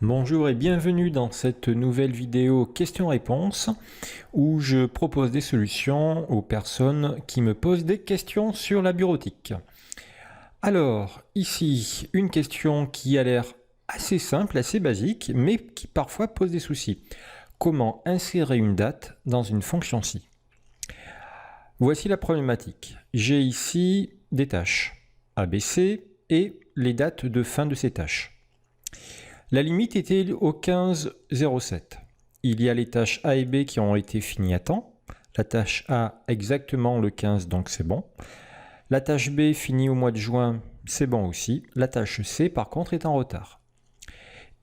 Bonjour et bienvenue dans cette nouvelle vidéo questions-réponses où je propose des solutions aux personnes qui me posent des questions sur la bureautique. Alors, ici, une question qui a l'air assez simple, assez basique, mais qui parfois pose des soucis. Comment insérer une date dans une fonction si? Voici la problématique. J'ai ici des tâches ABC et les dates de fin de ces tâches. La limite était au 15-07. Il y a les tâches A et B qui ont été finies à temps. La tâche A exactement le 15, donc c'est bon. La tâche B finie au mois de juin, c'est bon aussi. La tâche C, par contre, est en retard.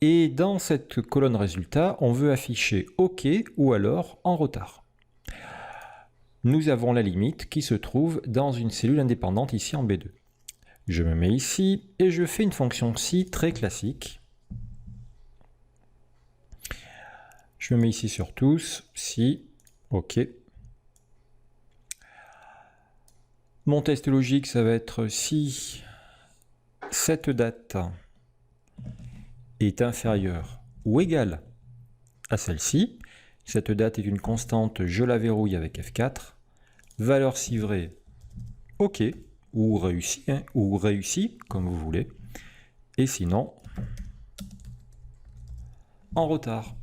Et dans cette colonne résultat, on veut afficher OK ou alors en retard. Nous avons la limite qui se trouve dans une cellule indépendante ici en B2. Je me mets ici et je fais une fonction si très classique. Je me mets ici sur tous, si, OK. Mon test logique, ça va être si cette date est inférieure ou égale à celle-ci. Cette date est une constante, je la verrouille avec F4. Valeur si vraie, OK, ou réussi, comme vous voulez. Et sinon, en retard.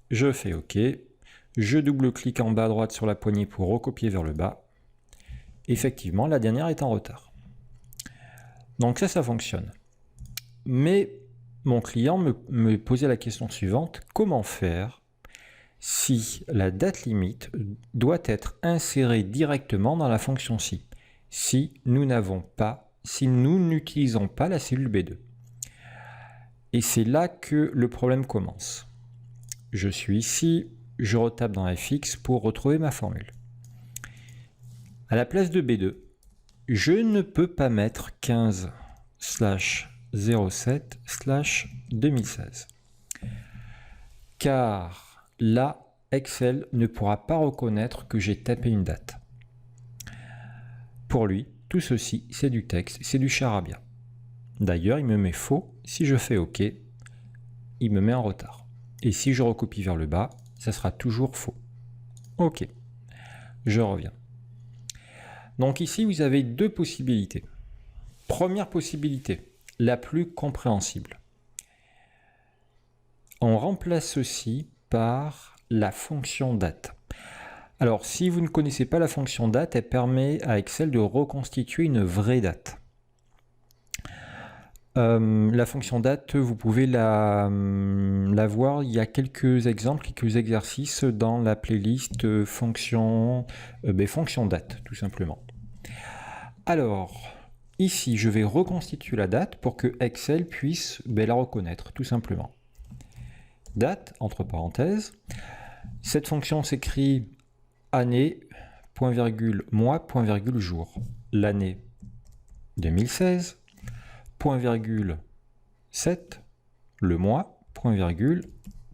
Je fais OK, je double-clique en bas à droite sur la poignée pour recopier vers le bas. Effectivement, la dernière est en retard. Donc ça fonctionne. Mais mon client me posait la question suivante, comment faire si la date limite doit être insérée directement dans la fonction si nous n'utilisons pas la cellule B2. Et c'est là que le problème commence. Je suis ici, je retape dans fx pour retrouver ma formule. À la place de B2, je ne peux pas mettre 15/07/2016. Car là, Excel ne pourra pas reconnaître que j'ai tapé une date. Pour lui, tout ceci, c'est du texte, c'est du charabia. D'ailleurs, il me met faux. Si je fais OK, il me met en retard. Et si je recopie vers le bas, ça sera toujours faux. OK, je reviens. Donc ici, vous avez deux possibilités. Première possibilité, la plus compréhensible. On remplace ceci par la fonction date. Alors, si vous ne connaissez pas la fonction date, elle permet à Excel de reconstituer une vraie date. La fonction date, vous pouvez la voir, il y a quelques exemples, quelques exercices dans la playlist fonction date, tout simplement. Alors, ici, je vais reconstituer la date pour que Excel puisse la reconnaître, tout simplement. Date, entre parenthèses. Cette fonction s'écrit année, point virgule, mois, point virgule, jour. L'année 2016. Point virgule 7, le mois, point virgule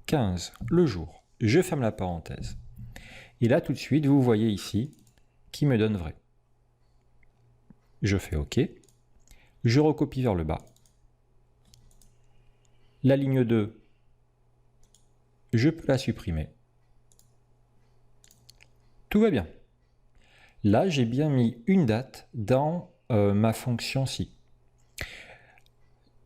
15, le jour. Je ferme la parenthèse. Et là, tout de suite, vous voyez ici qui me donne vrai. Je fais OK. Je recopie vers le bas. La ligne 2, je peux la supprimer. Tout va bien. Là, j'ai bien mis une date dans ma fonction si.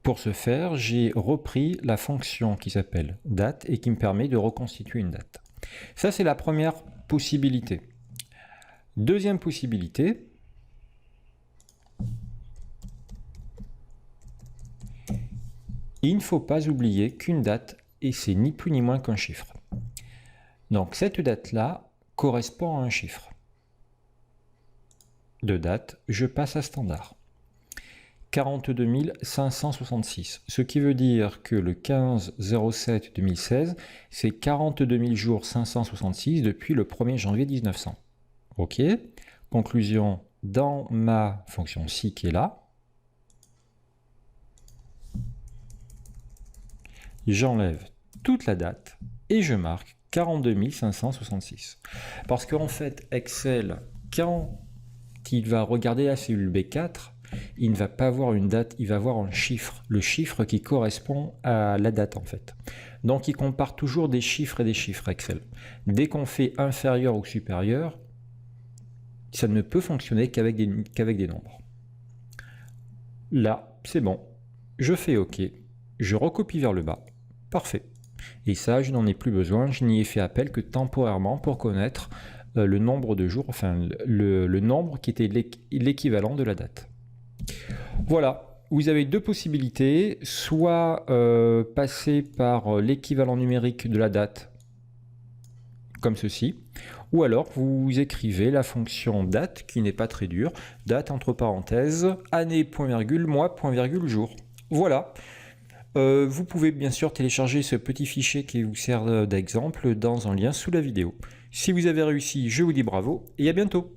Pour ce faire, j'ai repris la fonction qui s'appelle date et qui me permet de reconstituer une date. Ça, c'est la première possibilité. Deuxième possibilité, il ne faut pas oublier qu'une date, et c'est ni plus ni moins qu'un chiffre. Donc cette date-là correspond à un chiffre. De date, je passe à standard. 42 566, ce qui veut dire que le 15/07/2016, c'est 42 000 jours 566 depuis le 1er janvier 1900. OK. Conclusion, dans ma fonction si qui est là, j'enlève toute la date et je marque 42 566. Parce qu'en fait, Excel, quand il va regarder la cellule B4, Il ne va pas avoir une date, il va avoir un chiffre, le chiffre qui correspond à la date en fait. Donc il compare toujours des chiffres et des chiffres Excel. Dès qu'on fait inférieur ou supérieur, ça ne peut fonctionner qu'avec des nombres. Là, c'est bon. Je fais OK. Je recopie vers le bas. Parfait. Et ça, je n'en ai plus besoin. Je n'y ai fait appel que temporairement pour connaître le nombre de jours, enfin le nombre qui était l'équivalent de la date. Voilà. Vous avez deux possibilités. Soit passer par l'équivalent numérique de la date, comme ceci. Ou alors vous écrivez la fonction date, qui n'est pas très dure, date entre parenthèses, année, point virgule, mois, point virgule, jour. Voilà. Vous pouvez bien sûr télécharger ce petit fichier qui vous sert d'exemple dans un lien sous la vidéo. Si vous avez réussi, je vous dis bravo et à bientôt.